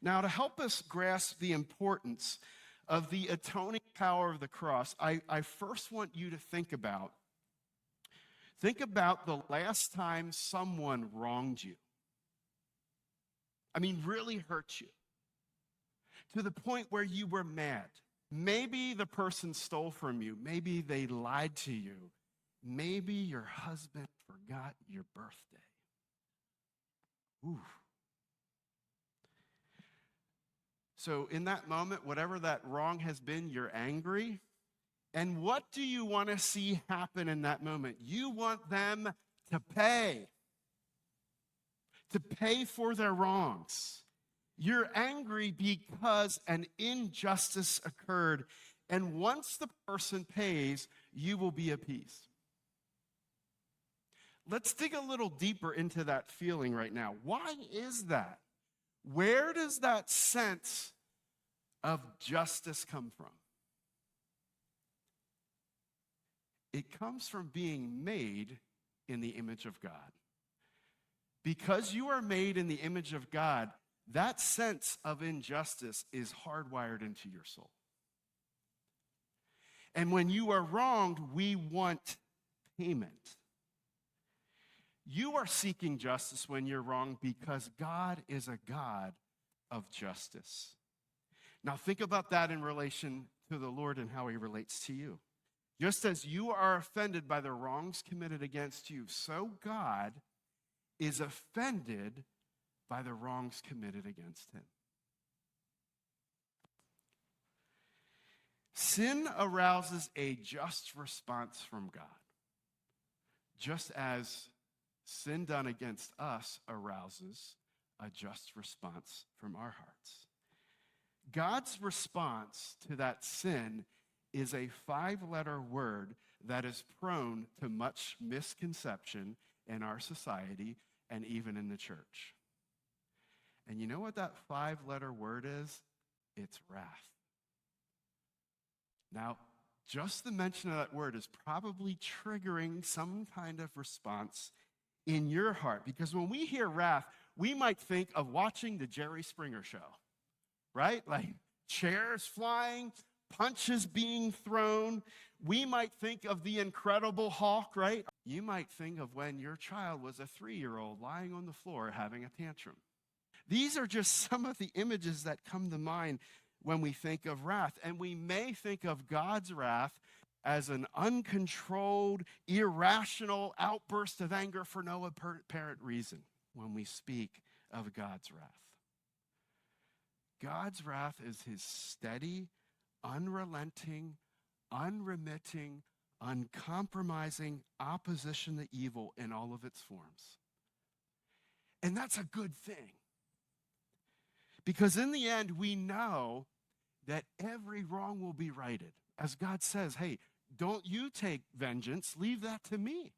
Now, to help us grasp the importance of the atoning power of the cross, I first want you to think about the last time someone wronged you. I mean, really hurt you to the point where you were mad. Maybe the person stole from you. Maybe they lied to you. Maybe your husband forgot your birthday. Ooh. So in that moment, whatever that wrong has been, you're angry. And what do you want to see happen in that moment? You want them to pay for their wrongs. You're angry because an injustice occurred. And once the person pays, you will be appeased. Let's dig a little deeper into that feeling right now. Why is that? Where does that sense of justice come from? It comes from being made in the image of God. Because you are made in the image of God, that sense of injustice is hardwired into your soul. And when you are wronged, we want payment. You are seeking justice when you're wronged because God is a God of justice. Now think about that in relation to the Lord and how he relates to you. Just as you are offended by the wrongs committed against you, so God is offended by the wrongs committed against him. Sin arouses a just response from God, just as sin done against us arouses a just response from our hearts. God's response to that sin is a 5-letter word that is prone to much misconception in our society and even in the church. And you know what that 5-letter word is? It's wrath. Now, just the mention of that word is probably triggering some kind of response in your heart. Because when we hear wrath, we might think of watching the Jerry Springer show, right? Like chairs flying, punches being thrown. We might think of the Incredible Hulk, right? You might think of when your child was a 3-year-old lying on the floor having a tantrum. These are just some of the images that come to mind when we think of wrath. And we may think of God's wrath as an uncontrolled, irrational outburst of anger for no apparent reason when we speak of God's wrath. God's wrath is his steady, unrelenting, unremitting, uncompromising opposition to evil in all of its forms. And that's a good thing. Because in the end, we know that every wrong will be righted. As God says, hey, don't you take vengeance, leave that to me.